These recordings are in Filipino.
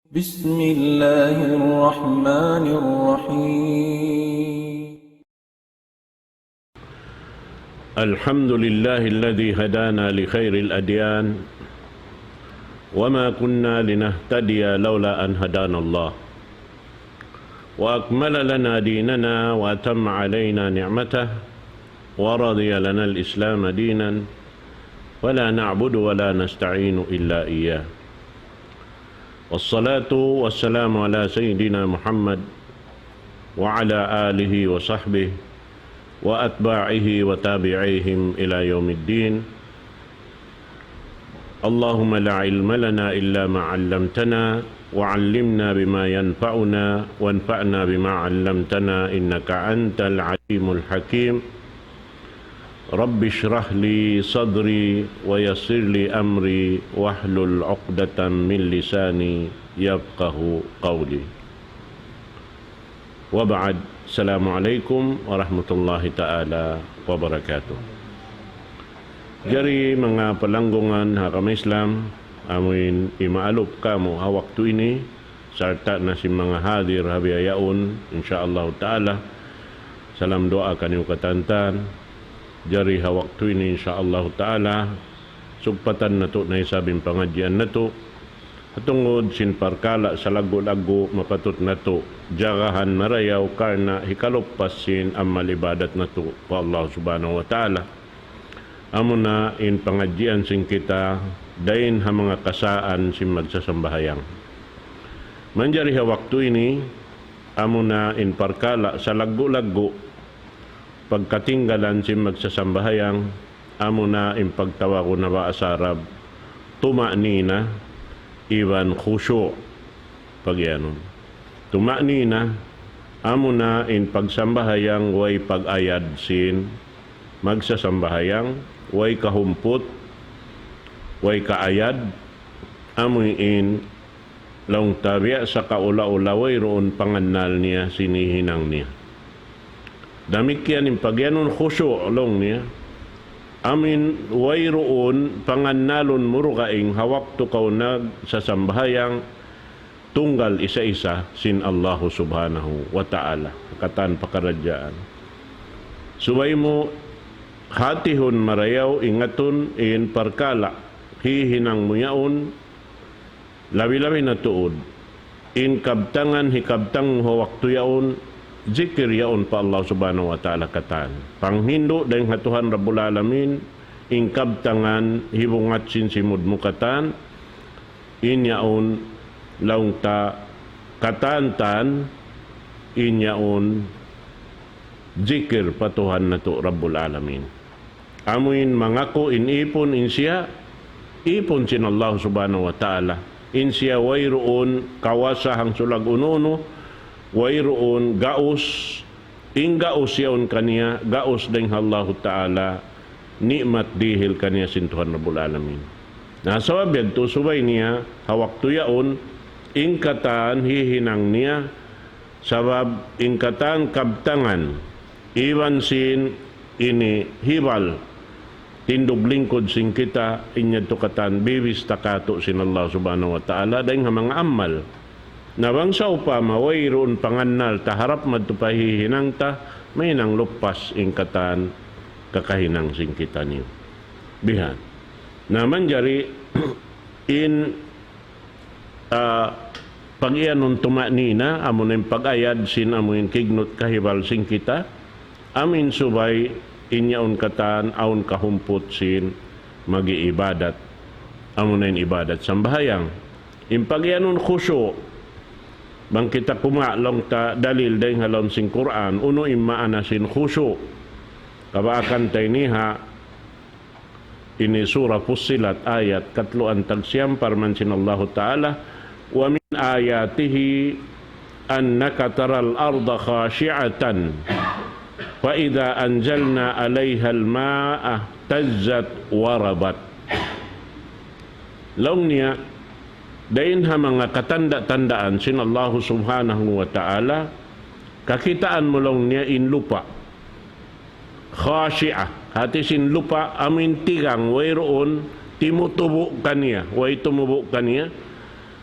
بسم الله الرحمن الرحيم الحمد لله الذي هدانا لخير الأديان وما كنا لنهتدي لولا أن هدانا الله وأكمل لنا ديننا وأتم علينا نعمته ورضي لنا الإسلام دينا ولا نعبد ولا نستعين إلا إياه والصلاة والسلام على سيدنا محمد وعلى آله وصحبه وأتباعه وتابعيهم إلى يوم الدين اللهم لا علم لنا إلا ما علمتنا وعلمنا بما ينفعنا وانفعنا بما علمتنا إنك أنت العليم الحكيم رب اشرح لي صدري ويسر لي أمري واحلل عقدة من لساني يفقه قولي وبعد السلام عليكم ورحمة الله تعالى وبركاته. Jari mga palanggungan hakam Islam amin imaalop kamo hawak tu ini sarta na si mga hadir habiyayaon insyaallah taala salam doa kanyo katantan jari hawak tu ini insyaallah taala sugpatan nato na isabing pangadyan nato atungod sin parkala sa lago-lago mapatut nato jagahan marayaw karna hikalopas sin amal ibadat nato pa Allah subhanahu wa ta'ala amo na in pangadyan sin kita dain ha mga kasaan sin magsasambahayang manjari hawak tu ini amo na in parkala sa lago-lago pagkatinggalan si magsasambahayang amo na impagtawa ko na ba asarab tuma'nina iwan khusyu pagyanon tuma'nina amo na in pagsambahayang way pag-ayad sin magsasambahayang way kahumpot way kaayad amo in laung tabiya sa kaula-ula way roon pangannal niya sinihinang niya damikyan yung pagyanon khusyu long niya amin way roon pangannalon muro kaing hawak to kaw sa sambahayang tunggal isa-isa sin Allah subhanahu wa ta'ala katan pakaradyaan subay mo hatihon marayaw ingaton in parkala hihinang muyaon labi-labi na tuod in kabtangan hikabtang hawak to yaon zikir yaon pa Allah subhanahu wa ta'ala katan panghindo dahil hatuhan Rabbul Alamin ingkab tangan hibungat sin simud mukatan inyaon laung ta katantan inyaon zikir patuhan na to Rabbul Alamin amuin mangako inipon insya ipon sin Allah subhanahu wa ta'ala insya wayroon kawasahang sulag ununo wayroon gaos gaos yaon kaniya gaos ding Allah Ta'ala nikmat dihil kaniya sintuhan Rabbul Alamin nasawab yadto subay niya hawak to yaon ingkatan hihinang niya sabab ingkatan kabtangan iwan sin ini hibal tindog lingkod sin kita inyad to katan bibis takato sin Allah subhanahu wa ta'ala dahil mga amal nawang sa upama wayroon pangannal taharap madtupahihinang ta may nang lupas ingkatan kakahinang singkita niyo bihan naman jari in pag-iyanon tuma'nina amo na pag-ayad sin amo yung kignot kahibal singkita amin subay inyaon katan aon kahumpot sin magi-ibadat amo na yung ibadat sambahayang in pag-iyanon khusyu bang kita kumalong ta dalil dahil halon sing Quran uno immaana sin khusyu kabaakan tayo niha ini surah Fussilat ayat katluan tagsiyampar man sin Allah Ta'ala wa min ayatihi annaka taral arda khashi'atan fa idha anjalna alaiha al-ma'a tazzat warabat long niya dahin ha mga katanda-tandaan sin Allah subhanahu wa ta'ala kakitaan mo lang niya in lupa khashi'ah hati sin lupa amin tigang wayroon timutubo kaniya way tumubo kaniya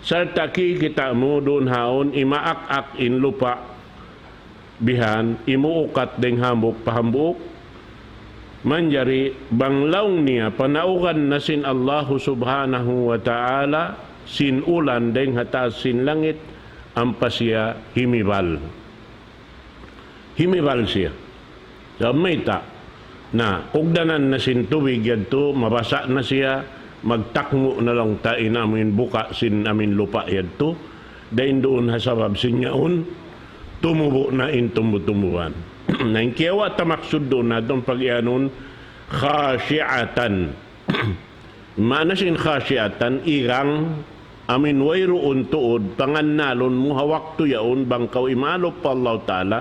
Sarta kita mo doon haon imaak-ak in lupa bihan imuukat deng hambuk pahambuk manjari banglaung niya panaugan na sin Allah subhanahu wa ta'ala sin ulan deng hataas sin langit ampasya himibal siya sa mayta na ugdanan na sin tubig yadto mabasa na siya magtakmo na lang tain amin buka sin amin lupa yadto dahin doon hasabab sin yaon tumubo na in tumutumuan na inkiyawa tamaksud doon na doon pag-ianon khasyiatan mana sin khasyiatan irang amin wayroon tuod pangannalon mo hawak to yaon bangkaw imalop pa Allah Ta'ala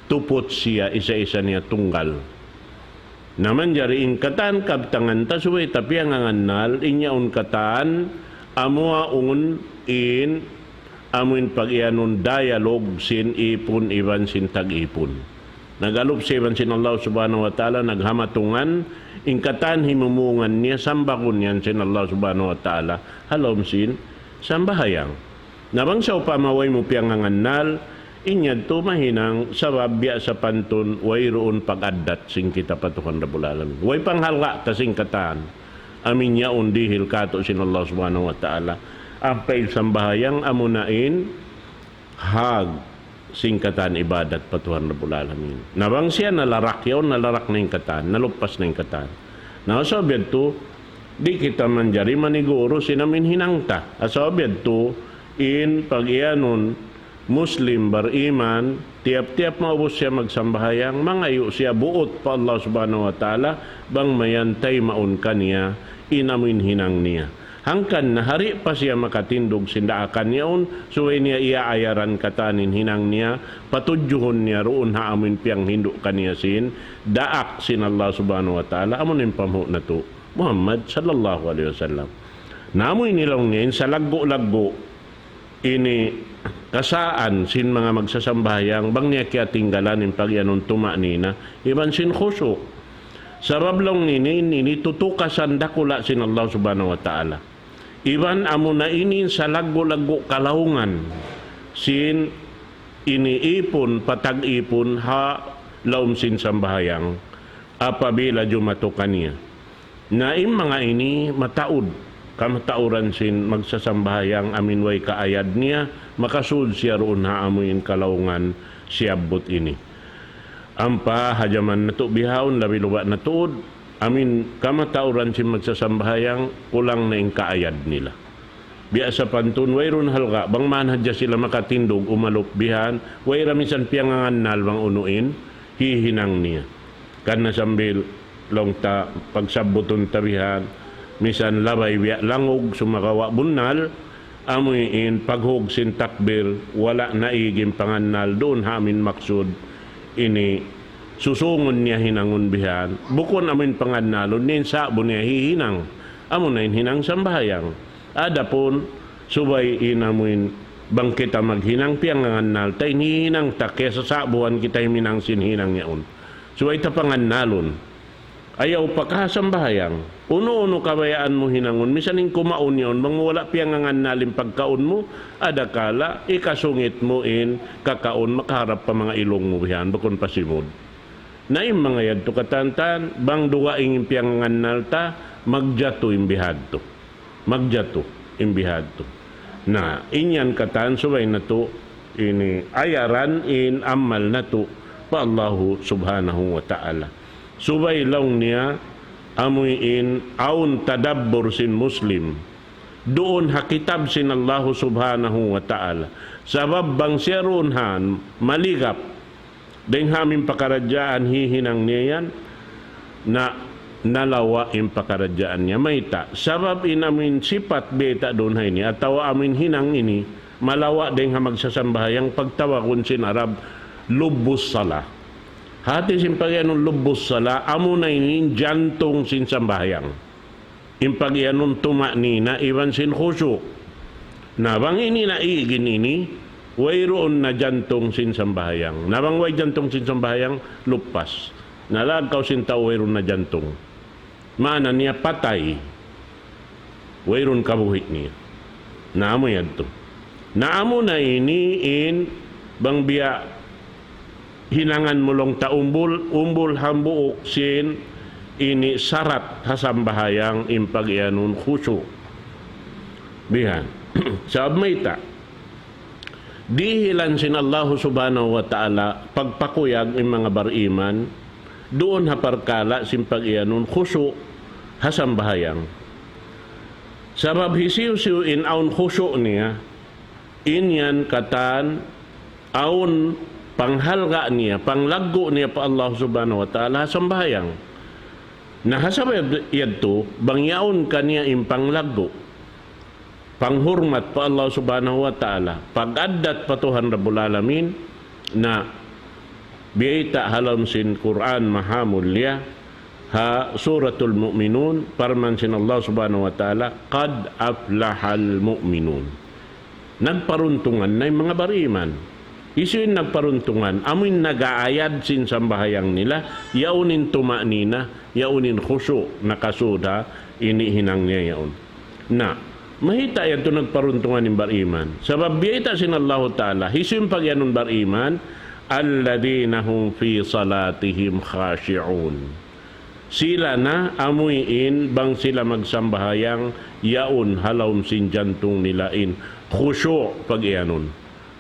tupot siya isa-isa niya tunggal naman jari in katan kabtangan tasway tapi ang angannal inyaon katan amua un in amuin pag-ianon dialog sin ipon iban sin tag-ipon nagalop si iban sin Allah subhanahu wa ta'ala naghamatungan in katan himumungan niya sambakon yan sin Allah subhanahu wa ta'ala halom sin sambahayang nabang sa upamaway mo piyang angannal inyad to mahinang sababya sa pantun wayroon pag-addat sing kita patukan Rabbul Alamin way panghalga ta sing katan amin yaon dihil kato sin Allah subhanahu wa ta'ala ampay sambahayang amunain hag singkatan ibadat patuhan Rabbul Alamin nabang siya nalarak yaon nalarak na yung katan nalupas na yung katan nasabiad to di kita manjari maniguro sinamin hinangta asabiad to in pag-ianon Muslim bariman, tiap-tiap maubos siya magsambahayang, mangayo siya buot pa Allah subhanahu wa ta'ala, bang mayantay maun kaniya, inamin hinang niya. Hangkan na hari pa siya makatindog sindaakan niyaon, suway niya iaayaran katanin hinang niya, patudyuhon niya roon haamin piyang hindu kaniya sin, daak sin Allah subhanahu wa ta'ala, amunin pamho na to, Muhammad sallallahu alaihi wasallam. Namoy nilang niya, sa laggo-laggo, ini kasaan sin mga magsasambayang bang niya kaya tinggalan yung pagyanon tumanina iban sin khusyu sabab lang nini tutukasan dakula sin Allah subhanahu wa ta'ala iban amo na ini sa laggo-laggo kalahungan sin iniipon patag-ipon ha laum sin sambahayang apabila jumatukan niya na mga ini mataud kamatauran sin magsasambahayang amin way kaayad niya makasud siya roon haamuin kalaungan siyabot ini ampa hajaman na to bihawon labi luwa na tuod amin kamatauran sin magsasambahayang kulang na yung kaayad nila biya sa pantun wayron halga bang manhadya sila makatindog umalop bihan way ramisan piyangangan bang unuin hihinang niya kan nasambil long ta pagsabuton tabihan misan labay biya langog sumakawa bunal amuin paghug sin takbir wala naigim pangannal doon hamin maksud ini susungon niya hinangon bihan bukon amin pangannalon nin sabon niya hihinang amunain hinang sambahayang adapon subay inamuin bang kita maghinang piyangannal tay hihinang ta kesa sabuhan kita himinang sinhinang yaon subay ta pangannalon ayaw pagkasambayang uno-uno kabayaan mo hinangon misaning kumaon yun bang wala piyangangan nalim pagkaon mo adakala ikasungit mo in kakaon makaharap pa mga ilong mo yan bakon pasimod na yung mga yadto katantan bang duwaing piyangangan nalta magjato imbihad to magjato imbihad to na inyan katan subay na to ini ayaran in amal na to pa Allahu subhanahu wa ta'ala subay lang niya amuin aun tadabbur sin muslim doon hakitab sin Allah subhanahu wa ta'ala sabab bang siya roonhan maligap deng hamin pakaradyaan hihinang niya yan na nalawa yung pakaradyaan niya mayta sabab inamin sipat beta doon hay niya atawa amin hinang ini malawa deng hamagsasambayang pagtawakon sin Arab lubus salah hati sin pagyanong lubos sala amo na inin jantong sin sambayang in pagyanong tumanina iban sin khusyu nabang ini na iigin ini wayroon na jantong sin sambayang nabang way jantong sin sambayang lupas nalagaw sin tao wayroon na jantong maana niya patay wayroon kabuhit niya Naamo yan to. Naamo na iniin bang biya hinangan mo long umbol hambuok sin ini sarat hasambahayang impagyanun khusyuk. Bihan. Sa abmayta, dihilan sin Allah subhanahu wa ta'ala pagpakuyag ng mga bariman doon haparkala sin pagyanun khusyuk hasambahayang. Sabab hisiw-siw in aun khusyuk niya, inyan katan aun panghalga niya, panglaggo niya pa Allah subhanahu wa ta'ala hasambahayang. Nahasabay yadto, bangyaon kaniya impanglago, panghurmat pa Allah subhanahu wa ta'ala, pag-addat pa Tuhan Rabbul Alamin, na biyayta halam sin Quran mahamulya, ha suratul mu'minun, parman sin Allah subhanahu wa ta'ala, qad aflahal mu'minun. Nagparuntungan na yung mga bariman. Isu yung nagparuntungan, amin nag-aayad sin sambahayang nila, yaunin tumanina, yaunin khusyuk, nakasuda, inihinang niya yaun. Na, mahita yan ito nagparuntungan ng bariman. Sabab biyayta sin Allah Ta'ala, isu yung pagyanong bariman, alladhina hum fi salatihim khashi'un. Sila na amuyin bang sila magsambahayang yaun halawm sin jantong nilain khusyuk pagyanon.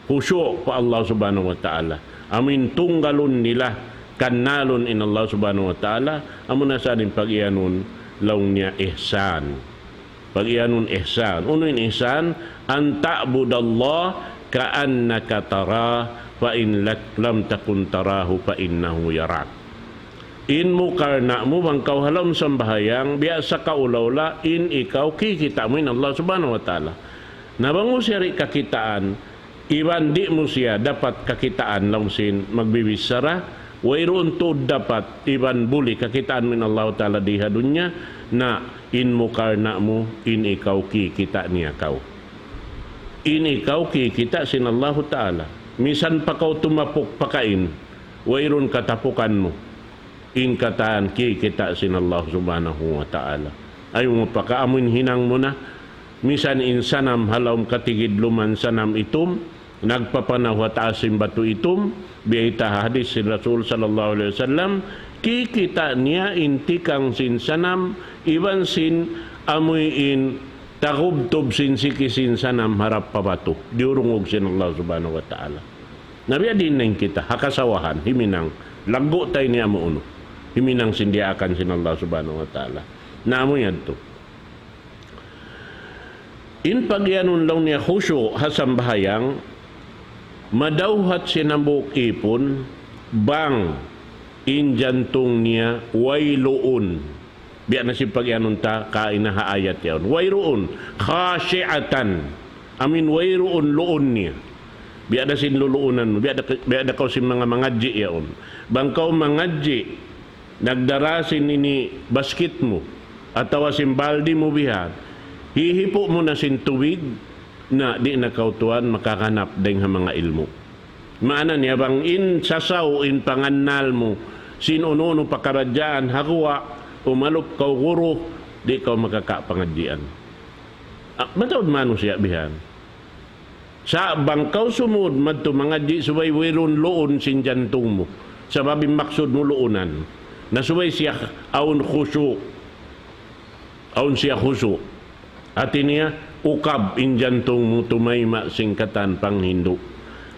Khusyuk pa Allah subhanahu wa ta'ala. Amin tunggalon nila kanalon in Allah subhanahu wa ta'ala. Amun na sa ating pag-iyanon laung niya ihsan. Pag-iyanon ihsan. Uno yung ihsan, an ta'budallah ka'annaka tara fa in lam takun tarahu fa innahu yarak. In mo karna mo bang kauhalam sambahayang biasa kaulawla in ikaw kikita mo in Allah subhanahu wa ta'ala. Nabango siya rin kakitaan, iwan di mo siya dapat kakitaan lang sin magbibisara, wayroon to dapat iwan buli kakitaan min Allah Ta'ala diha dunya na in mo karna mo, in ikaw kikita niya kau. In ikaw kikita sin Allah Ta'ala. Misan pa kau tumapok pakain, wayroon katapukan mo, in kataan kikita sin Allah Subhanahu wa Ta'ala. Ay mo pakaamun hinang mo na, misan insanam halawm katigid luman sanam itum, nagpapanawat asim batu itum, biyayta hadis si Rasul sallallahu alaihi wasallam, kikita niya inti kang sin sanam, iban sin amuyin takubtob sin sikisin sanam harap pabatu, diurungog sin Allah subhanahu wa ta'ala. Nabiya din na kita, hakasawahan, himinang, lago tayo niya mo uno, himinang sindiakan sin Allah subhanahu wa ta'ala. Namo yan to. In pagyanon lang niya khusyu hasambahayang, madawhat sinambuk ipon, bang in jantong niya wayluun. Biya na si pagyanon ta, kain na haayat yaon. Wayruun, khasyiatan. Amin wayruun luun niya. Biya na sin luluunan mo. Biya na kau sin mga mangadji yaon. Bang kau mangadji, nagdarasin ini basket mo, atawa sin baldi mo bihan, hihipo mo na sin tuwig na di na kautuan makakanap ding mga ilmo. Maana niya bang in sasaw in pangannal mo sin uno pakaradyaan hakuwa umalup kau guro di kau makakapangadjian. Matawad mano siya bihan. Sa bangkaw sumud madto mangadji subay wiron luon sin jantong mo. Sa babing maksud mo luonan. Nasubay siya aun khusyu. Aun siya khusyu. Ati niya, ukab in jantong mo tumayma singkatan pang Hindu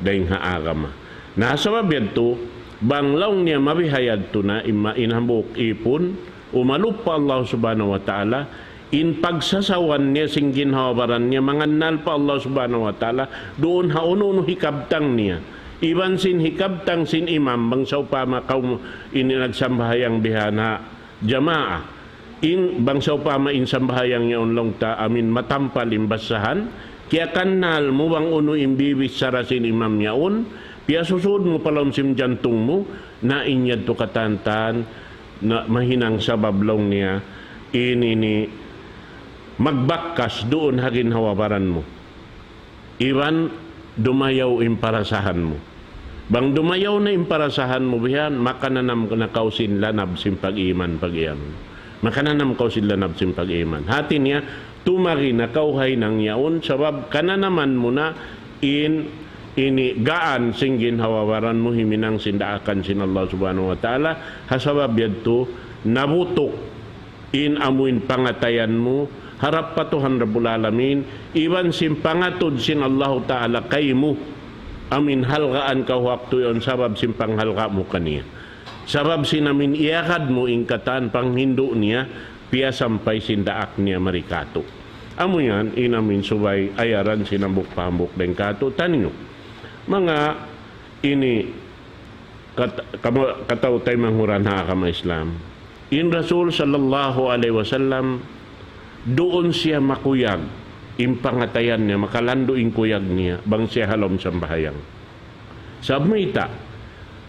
dahing haagama. Nasa mabiyad to, banglaw niya mabihayad to na inhambok ipon, umalup pa Allah subhanahu wa ta'ala, in pagsasawan niya sing ginhawabaran niya, mangannal pa Allah subhanahu wa ta'ala, doon haununo hikabtang niya. Iban sin hikabtang sin imam, bang sa upama kaum ininagsambahayang bihana jamaah, in bangsa upama in sambahayang yaon long ta amin matampal imbasahan kaya kanal mo bang uno imbibis sarasin imam yaon piya susud mo palom sim jantong mo na inyad to katantan na mahinang sabablong niya ini magbakkas doon hagin hawabaran mo iwan dumayaw imparasahan mo bang dumayaw na imparasahan mo bihan makananam na kausin lanab sim pag-iman pag-iyan makananam ko sila nabsim pag-iman. Hati niya, tumari na kauhay ng yaon sabab kana naman mo na ini gaan singgin hawawaran mo himinang sindaakan sin Allah subhanahu wa ta'ala hasabab yadto nabutok in amuin pangatayan mo harap pa Tuhan Rabbul Alamin iwan sin pangatod sin Allah ta'ala kay mo amin halgaan ka waktu yon sabab sin panghalga mo kaniya sabab sinamin iakad mo ingkatan panghindo niya piya sampay sindaak niya marikato amo yan inamin subay ayaran sinambok pambok den kato taninyo mga ini kataw tay manghuran ha kama Islam in Rasul sallallahu alaihi wasallam doon siya makuyag impangatayan niya makalando in kuyag niya bang siya halom sambahayang sabmita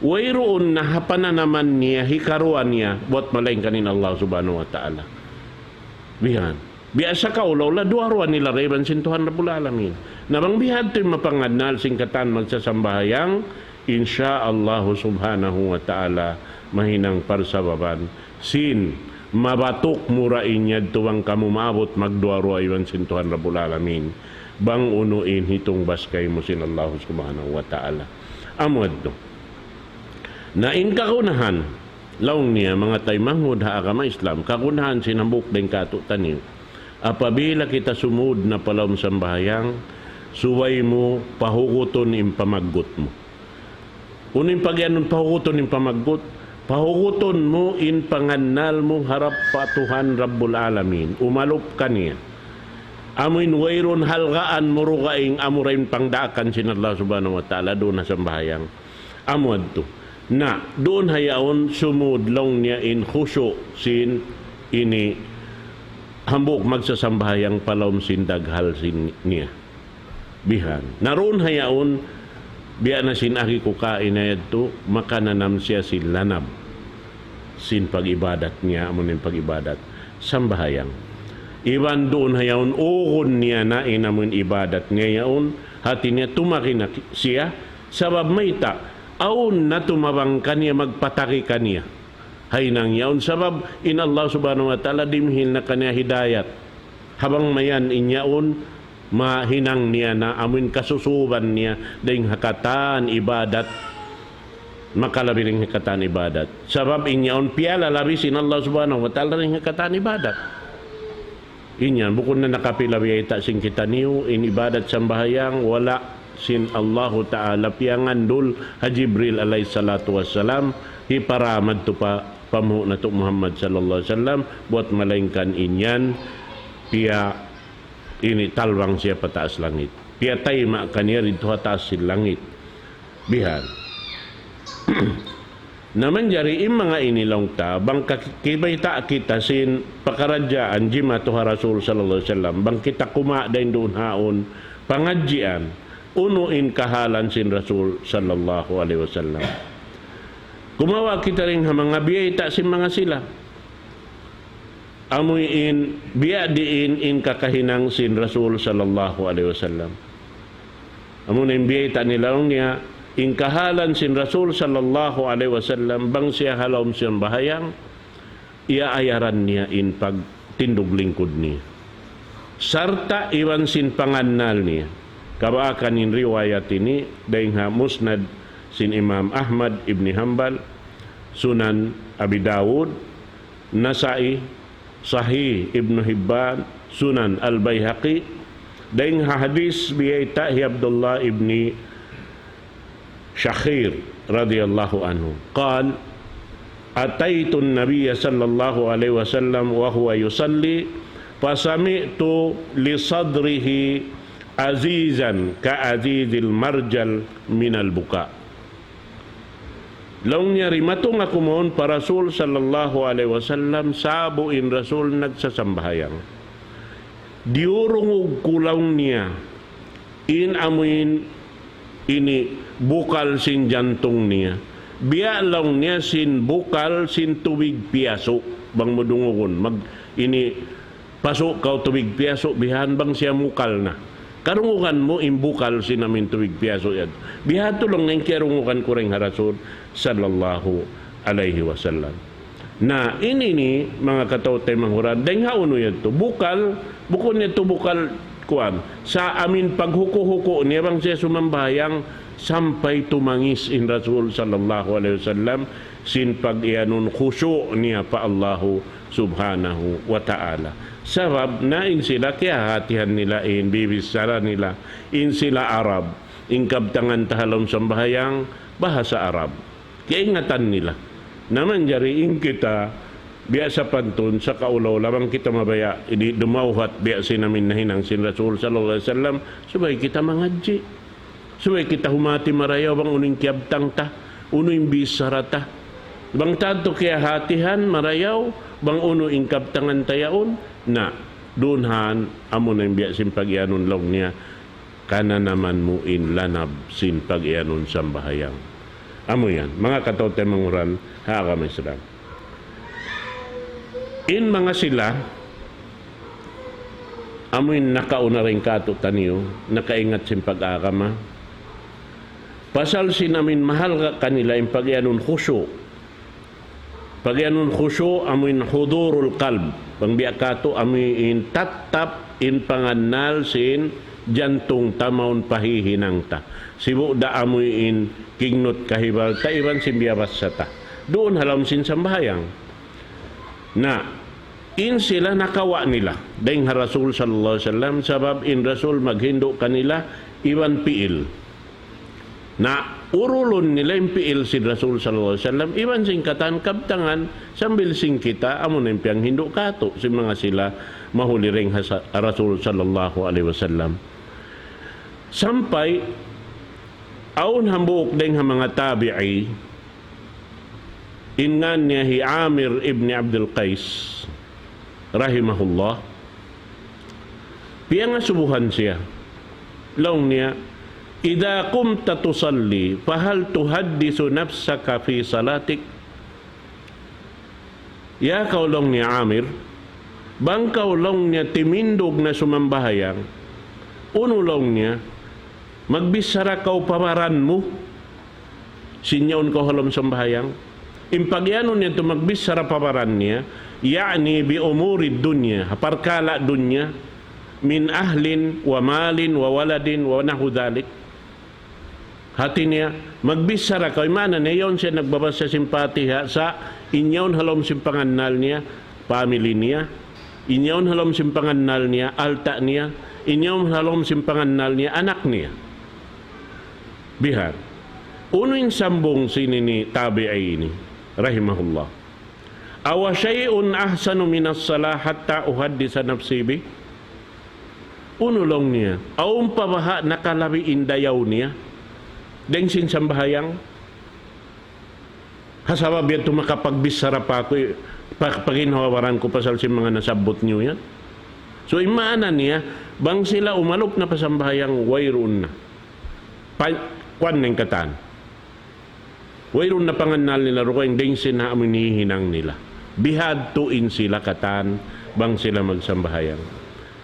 wayroon na hapana naman niya hikaruan niya buat malaing kanin Allah subhanahu wa ta'ala bihan biasa ka ulaw duaruan nila reban sin Tuhan Rabbul Alamin nabang bihad to'y mapangadnal singkatan magsasambahayang insya Allah subhanahu wa ta'ala mahinang parsababan sin mabatok murain niya tuwang kamumabot magduaro aywan sin Tuhan Rabbul Alamin bang unuin hitong baskay mo sin Allah subhanahu wa ta'ala amad no na in kakunahan laong niya mga taymangod ha agama Islam kakunahan sinambuk den kato taniw apabila kita sumud na palawm sambahayang suway mo pahuguton impamaggot mo unin pagyanon pahuguton impamaggot pahuguton mo in pangannal mo harap pa Tuhan Rabbul Alamin umalop kaniya amuin wayron halgaan mo rugaing amurain pangdaakan sin Allah subhanahu wa ta'ala doon na sambahayang amuad to na doon hayaon sumud long niya in khusyo sin ini hambok magsasambahayang palawm sin daghal sin niya bihan naroon hayaon biya na sin aki ko kain na yadto makananam siya sin lanab sin pag-ibadat niya amon yung pag-ibadat sambahayang iwan doon hayaon ukon niya na inamon ibadat niya yaon hati niya tumakin siya sabab mayta aon na tumabang kaniya magpataki kaniya hay nang yaon sabab in Allah subhanahu wa ta'ala dimhil na kaniya hidayat habang mayan inyaon mahinang niya na amin kasusuban niya ding hakatan ibadat makalabiring hakatan ibadat sabab inyaon piyala labis in Allah subhanahu wa ta'ala ring hakatan ibadat inyan bukod na nakapilabi ita sing kita niyo in ibadat sambahayang wala sin Allah ta'ala piyangan dul ha Jibril alayhi salatu wassalam hiparamad to pa pamu na to Muhammad sallallahu alaihi wasallam buat malaingkan inyan piya ini talwang siya pataas langit piya tayma kaniya rito taas sin langit bihan naman jari mga inilong ta bang kibaita kita sin pakaradyaan jima to Rasul sallallahu alaihi wasallam bang kita kuma dain doon haon pangadjian unuin kahalan sin Rasul sallallahu alaihi wasallam kumawa kita rin mga biyayta sin mga sila amoy in biya diin in kakahinang sin Rasul sallallahu alaihi wasallam amoy in biyayta nilaong niya in kahalan sin Rasul sallallahu alaihi wasallam bang siya halom siyang bahayang iaayaran niya in pagtindog lingkod niya sarta iwan sin pangannal niya kabaakan in riwayat ini dahil ha musnad sin Imam Ahmad ibn Hanbal Sunan Abi Dawud Nasai Sahih Ibn Hibban Sunan Al-Bayhaqi dahil ha hadis biyayta hi Abdullah ibn Shakhir radiyallahu anhu qal ataitu an-nabiy sallallahu alaihi wasallam wa huwa yusalli fasami'tu li sadrihi azizan ka azizil marjal minal buka laong niya rimatong ako mohon pa Rasul sallallahu alaihi wasallam sabo in Rasul nagsasambahayang diurong kulaw niya in amuin ini bukal sin jantong niya biya lang niya sin bukal sin tubig piyaso bang mudungon mag ini pasok kau tubig piyaso bihan bang siya mukal na karungukan mo imbukal sinamin tubig piyaso yan bihato lang ng karungukan ko rin Rasul sallallahu alaihi wasallam na ini ni mga katawtay manghurad dahil hauno yan to bukal Bukod nito bukal kuan sa amin paghuko-huko niya bang siya sumambayang sampay tumangis in Rasul sallallahu alaihi wasallam sin pag-ianun khusyu niya pa Allahu subhanahu wa ta'ala. Sabab na in sila kaya hatihan nila in bibisara nila in sila Arab in kabtangan tahalom sambahayang bahasa Arab. Kaya ingatan nila naman jari in kita biasa pantun sa kaulaw lamang kita mabaya ini dumauhat biasa namin nahinang sin Rasul sallallahu alaihi wasallam subay kita mangadji subay kita humati marayaw bang uning kiabtang ta uno imbisara ta bang tanto kaya hatihan marayaw bang uno ingkabtangan tayaon na dunhan amo na biasin pagyanon long niya kana naman mo in lanab sin pagyanon sambahayang amo yan mga katote manguran ha kami sedang in mga sila amoy nakauna rin kato taniyo nakaingat sin pag-agama pasal sinamin mahal ka kanila in pagyanon khusyu pagyanon khusyu amoy hudurul qalb pangbiya kato amoy in tatap in pangannal sin jantung tamaon pahihinang ta sibu da amoy in kingnot kahibal ta iban sin biyabas sa ta doon halam sin sambahayang na in sila nakawa nila dahil Rasul sallallahu alaihi wasallam sabab in Rasul maghindo kanila iwan piil na urulon nila yung piil si Rasul sallallahu alaihi wasallam iwan singkatan kabtangan sambil sing kita amo na yung hindo kato si mga sila mahuli ring Rasul sallallahu alaihi wasallam sampay aun hambuok dahil mga tabi'i ingan niya hi Amir ibn Abdul Qais rahimahullah piya nga subuhan siya long niya idha kumta tusalli fahal tuhaddisu nafsaka fi salatik ya kaulong niya Amir bang kaulong niya timindog na sumambahayang unulong niya magbisara kau pamaran mo sinyaon ko halom sambahayang impagyanon niya ito magbisara pamaran niya yani bi umuri dunya parkala dunya min ahlin wa malin wa waladin wa nahu dhalik hati niya magbisara kau mana niya yon siya nagbabasa simpatiha sa inyaon halom simpangannal niya family niya inyaon halom simpangannal niya alta niya inyaon halom simpangannal niya anak niya bihar uno yung sambong sinini tabi'i ini rahimahullah awa syai'un ahsanu minas salah hatta uhaddisa nafsi bi unulong niya aum pabaha nakalabi indayaw niya deng sin sambahayang hasabab yan makapagbisara pa ako paginhawaran ko pasal si mga nasabot niyo yan so imaana niya bang sila umalop na pasambahayang wayroon na kwan ng katan wayroon na pangannal nila rukoy ding sina aminihinang nila bihad tuin sila katan bang sila magsambahayang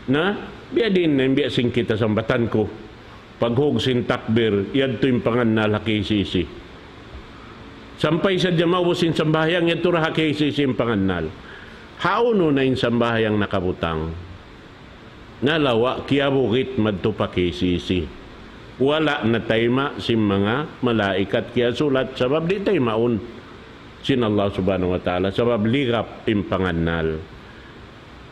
na biya din na biya sing kita sambatan ko paghug sin takbir yad to yung pangannal hakisisi sampay sa diyamaw sin sambahayang yad to ra hakisisi yung pangannal hauno na yung sambahayang nakabutang nalawa kiyabukit madto pakisisi wala na tayma si mga malaikat kaya sulat sabab di tayo maun sin Allah subhanahu wa ta'ala sabab ligap impangannal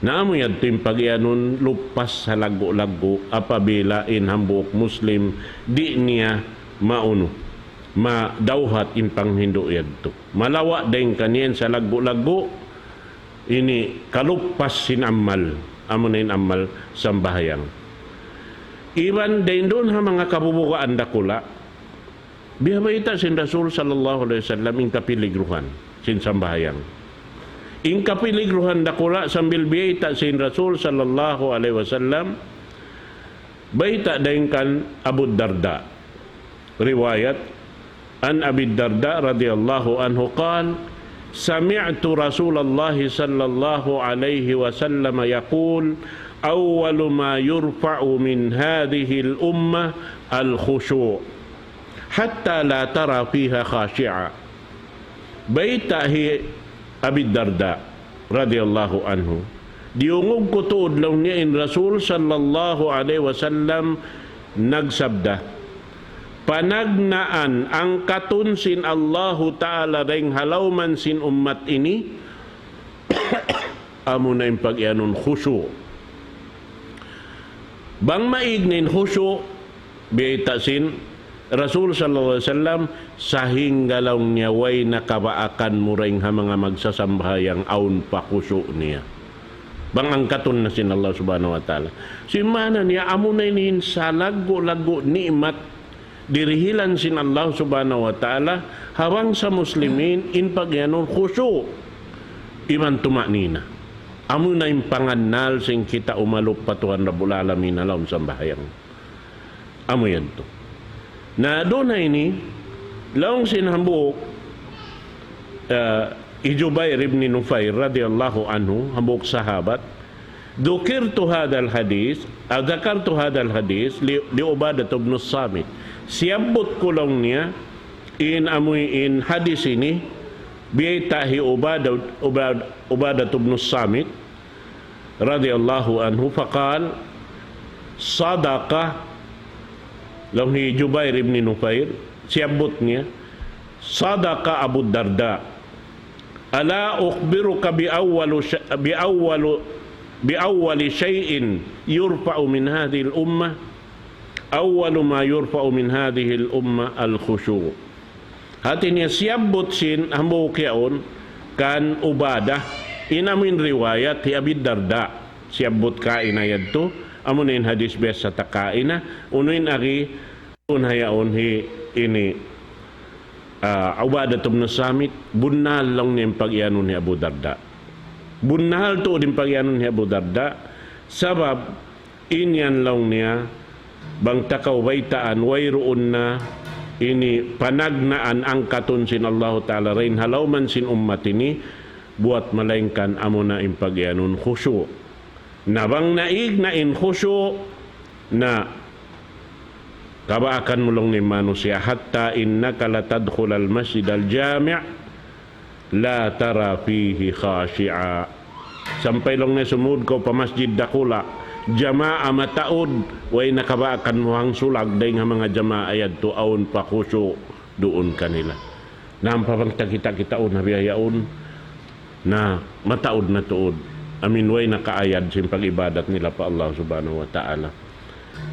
naamoy at timpagyanon lupas sa lago-lago apabila in hambuk muslim di niya mauno madawhat impang hindo yadto malawa din kanyen sa lago-lago ini kalupas sin amal amo na in amal sambahayang iban din doon ha mga kabubukaan dakula bihabayita sin Rasul sallallahu alaihi wasallam in kapiligruhan sin sambahayang in kapiligruhan dakula sambil biyayta sin Rasul sallallahu alaihi wasallam bayta din kan Abu Darda riwayat an Abi Darda radhiyallahu anhu qala sami'tu Rasulullah sallallahu alaihi wasallam yaqul أول ما يرفع من هذه الأمة الخشوع حتى لا ترى فيها خاشعة بيت أبي الدرداء رضي الله عنه Diungog ko tuod lang niya in Rasul sallallahu alaihi wasallam nagsabda, panagnaan ang katunsin Allahu Ta'ala ring halawman sin ummat ini, amo na yung pag-ianon khusyu. Bang maignin khusyu, biyayta sin Rasul sallallahu alaihi wasallam sahing galaw niya way nakabaakan mo ring ha mga magsasambahayang aun pa khusyu niya. Bang ang katun na sin Allah subhanahu wa ta'ala. Si mana niya amo na inin sa lago-lago ni'mat dirihilan sin Allah subhanahu wa ta'ala hawang sa muslimin in pagyanon khusyu iman tumaknina. Amo na yung pangannal sing kita umalok patuhan Rabbul Alamin alam sa bahayang. Amo yan to. Na doon na ini, laong sinhambuk Jubair ibn Nufair radiyallahu anhu, hambuk sahabat, Dukirtu hadal hadis, Dakartu hadal hadis li Ubadah ibn Samit. Siabot ko lang niya in hadis ini biyaytahi Ubadah ibn Samit radiyallahu anhu faqal sadaqa lang ni Jubair ibn Nufair, siabot niya sadaqa Abu Darda, ala ukhbiruka bi awwali shay'in yurfa'u min hadhihi al-ummah, awwalu ma yurfa'u min hadhihi al-ummah al-khusyu'. Hati niya siyabot sin hambuk yaon kan Ubadah inamin riwayat hi Abi Darda siyabot kain ayad to amunin hadis bes sa takaina unuin ari unhayaon hi ini Ubadah ibn Samit bunal lang niyang pag-ianon ni Abu Darda. Bunal to din pag-ianon ni Abu Darda sabab inyan lang niya bang takaw waitaan wayroon na ini panagnaan ang katunsin Allah Ta'ala rin halawman sin ummat ini buat malaingkan amo na yung pag-ianon khusyu. Nabang naig na in khusyu na kabaakan mo lang ni manusia hatta innaka latadkhul al-masjid al-jami' la tara fihi khashi'a. Sampai lang na sumud ko pa masjid dakula jamaa mataod way nakabaakan mo ang sulag day nga mga jamaa ayad to aon pa khusyu doon kanila. Nampapang kita-kitaon habiyaon na mataod na tuod. Amin way nakaayad sin pag-ibadat nila pa Allah subhanahu wa ta'ala.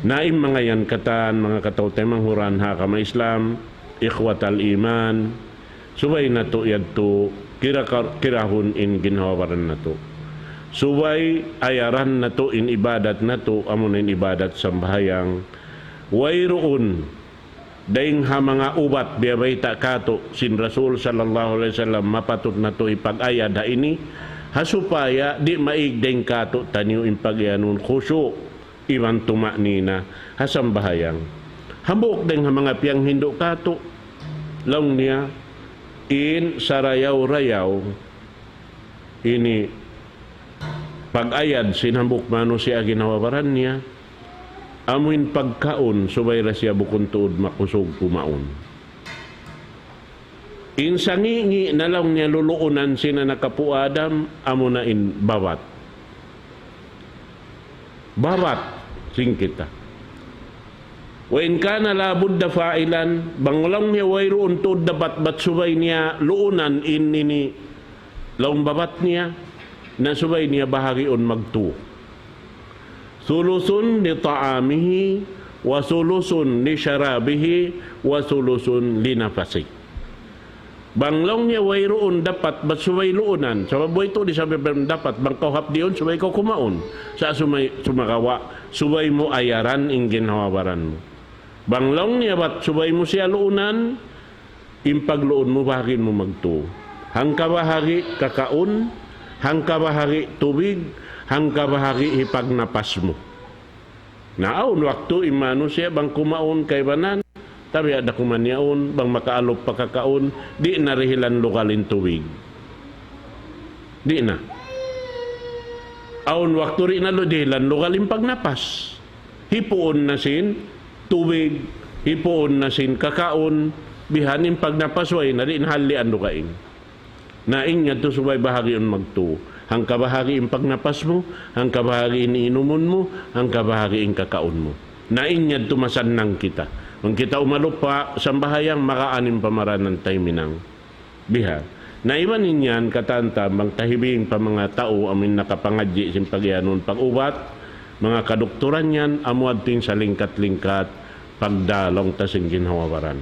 Naim mga yan katan, mga katawtay manghuran ha kama Islam, ikhwatal iman, subay na to yadto, kirahon in ginhawaran na to. Subay ayaran na to in ibadat na to, amon in ibadat sambahayang, wayroon, daing ha mga ubat, biyabay kato, sin Rasul sallallahu alaihi wasallam, mapatot na to ipag-ayad ha ini, hasupaya di maigdeng kato, tanyo in pag-ianon khusyu, iman tumaknina hasang bahayang hambuk din mga piyang hindo kato lang niya in sarayaw-rayaw ini pag-ayad sinambuk mano siya ginawawaran niya amuin pagkaon subay ra siya bukon tuod makusog kumaon in sangingi na lang niya luluunan sina nakapuadam amo na in bawat sing kita. Wa in kana la budda fa'ilan banglang niya wayroon to dapat bat subay niya luunan in ini laong babat niya na subay niya bahagion magtu. Sulusun li ta'amihi wa sulusun li syarabihi wa sulusun li nafasi. Banglong niya wayroon dapat bat subay luunan sa baboy to di sabi dapat bang kauhap diyon subay ko kumaon sa sumakawa subay mo ayaran ing ginhawaran mo banglong niya bat subay mo siya luunan impagluon mo bahagin mo magto hangka bahagi kakaon hangka bahagi tubig hangka bahagi hipagnapas mo naon waktu imano siya bang kumaon kay banan tabi ada kumanyaon bang makaalop pakakaon di narihilan lokalin tuwig di na aon waktu rin na dihilan lokalin pagnapas hipuon na sin tubig hipuon na sin kakaon bihanin pagnapasway na rin halian lukain naing nga to subay bahagi on magto Hang kabahagi ang pagnapas mo, hang kabahagi iniinumun mo, hang kabahagi ang kakaon mo. Nainyad tumasan nang kita. Kung kita umalupa sa bahayang makaanim pamaranan tayo minang biha. Naiwan ninyan katanta bang tahibing pa mga tao amin nakapangadji sin pagyanon pag-ubat, mga kadoktoran yan amuad ting sa lingkat-lingkat pagdalong tasing ginhawaran.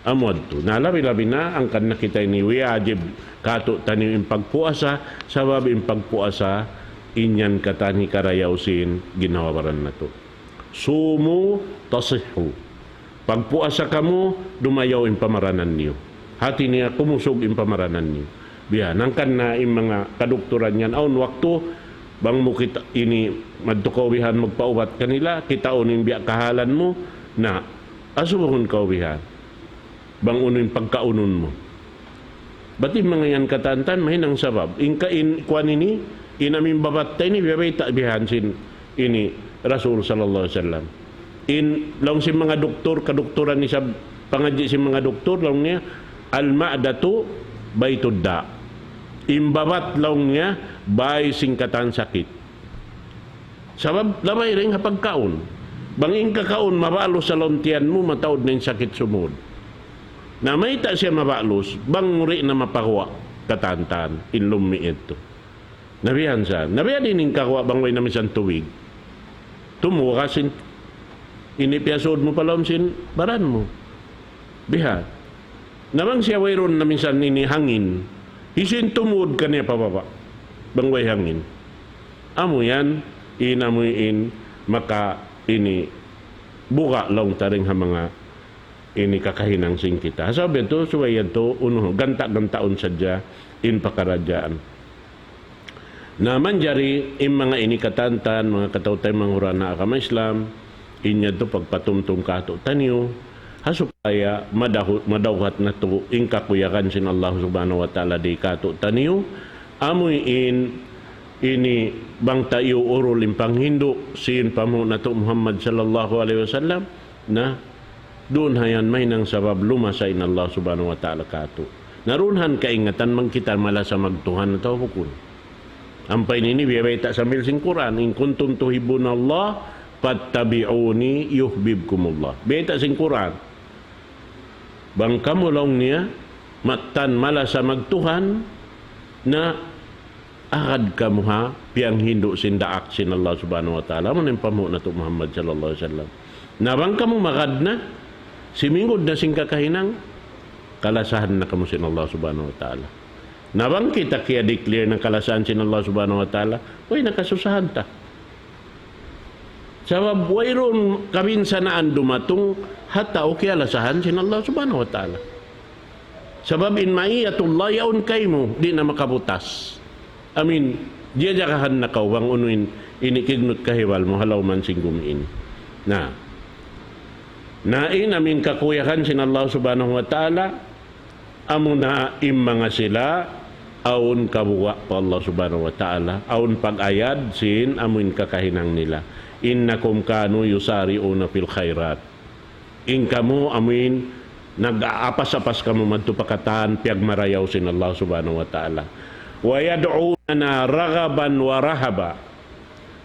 Amuad to. Nalabi-labi na ang kan nakita ni Wiyajib kato tani yung pagpuasa, sabab yung pagpuasa inyan katani karayaw sin ginhawaran na to. Sumu tasihu. Pagpuasa kamo, dumayaw yung pamaranan niyo. Hati niya kumusog yung pamaranan niyo. Biya, nangkan na yung mga kadoktoran yan. Aun waktu, bang mo kita ini madtukawihan magpaubat kanila, kita unin biya kahalan mo, na asubahon kauwihan. Bang unin pagkaunon mo. Ba't yung mga yan katantan, mahinang sabab. Inka kuan ini, inamin babatay ni, biyabay takbihan sin ini, Rasul sallallahu alaihi wasallam. Long si mga doktor, kadoktoran ni sa pangadji si mga doktor, long niya, al-ma'datu baytud da. Imbabat long niya, bay singkatan sakit. Sabab, labay rin kapag kaon. Banging kakaon, mabalos sa lontian mo, mataod na yung sakit sumod. Na may ta siya mabalos, bang na mapakuha katantan, inlumi ito. Nabihan sa, nabihan din yung kakuha, bang may namisan tuwig. Tumuha sin inipiasod mo pala sin baran mo. Biha. Namang siya wayron na minsan hangin. Isin tumud ka niya pababa. Bangway hangin. Amo yan, inamuin maka ini buka long taring ha mga ini kakahinang sing kita. Sabi ito, suwayan to, ganta-gantaon sadya in pakarajaan. Naman jari, in mga inikatantan, mga katautay mga na akama Islam, inya to pagpatumtum kato tanyo, hasupaya madawhat na to, in kakuyakan sin Allah subhanahu wa ta'ala di kato tanyo, amoy ini bang tayo urol impang Hindu, sin pamu na to Muhammad sallallahu alaihi wasallam, na doon hayan may nang sabab lumasa in Allah subhanahu wa ta'ala kato. Narunhan kaingatan mang kita mala sa magtuhan na tao hukun. Ampay nini biyabay ta sa milsing Quran, in kuntum tuhibun Allah, fattabi'uni yuhbibkumullah. Biyabay ta sing Quran. Bang kamulong niya, matan mala sa magtuhan, na akad kamuha, piyang Hindu sindaak sin Allah subhanahu wa ta'ala, manin pamu na to Muhammad sallallahu alaihi wasallam. Nabang kamu makad na, simingod na sing kakahinang, kalasahan na kamu sin Allah subhanahu wa ta'ala. Nabang kita kaya declare ng kalasahan sin Allah subhanahu wa ta'ala, uy, nakasusahan ta. Sabab, wayron kabinsanaan dumatong hata o kaya lasahan sin Allah subhanahu wa ta'ala. Sabab, in maiyatullah, yaon kay mo, di na makabutas. Amin, diya jakahan na kawang unuin, inikignot kahiwal mo, halaw man sing gumiin. Nain amin kakuyahan sin Allah subhanahu wa ta'ala, amo na mga sila, aun kabuwa pa Allah subhanahu wa ta'ala, aun pag-ayad sin amin kakahinang nila. Innakum kanu yusari'una fil khairat. In kamu amin nag-aapas-apas kamu madtupakatan piyag marayaw sin Allah subhanahu wa ta'ala. Wa yad'una raghaban wa rahaba.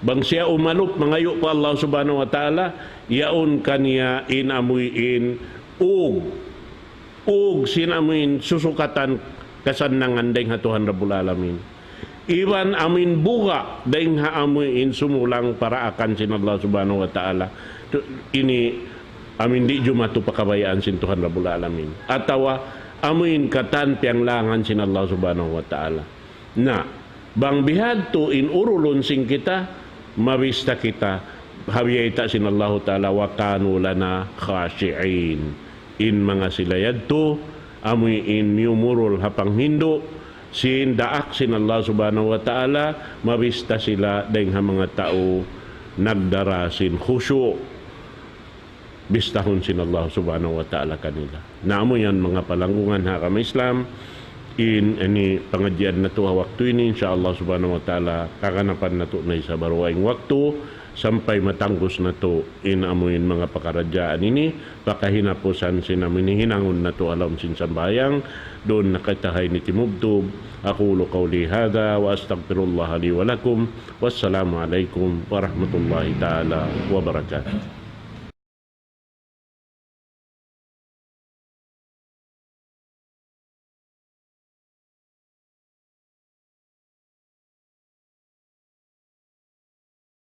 Bang siya umalup mangayo pa Allah subhanahu wa ta'ala, yaon kaniya inamuin ug sinamuin susukatan kasanangan dahing hatuhan Rabbul Alamin. Iwan amin buka dahing haamuin sumulang para akan sin Allah subhanahu wa ta'ala. Ini amin di jumatu pakabayaan sin Tuhan Rabbul Alamin. Atawa amuin katan piang langan sin Allah subhanahu wa ta'ala. Na, bang bihad to in urulon sing kita, mabista kita, habiyayta sin Allah ta'ala wa kanu lana khashi'in. In mga silayad to, amoy in yumurol hapang Hindu, sin daak sin Allah subhanahu wa ta'ala, mabista sila dahil mga tao nagdarasin khusyu, bistahon sin Allah subhanahu wa ta'ala kanila. Naamo yan mga palanggungan ha kami Islam, in ani pangadyan na to waktu ini, insyaAllah subhanahu wa ta'ala, kakanapan na to na isa baruwaing waktu, sampay matanggos na to in amuin mga pakaradyaan ini pakahinapusan sinamin hinangon na to alam sin sambayang doon nakatahay ni Timubtub. Aqulu qawli hadha wa astaghfirullah li wa lakum. Wassalamu alaikum warahmatullahi ta'ala wabarakatuh.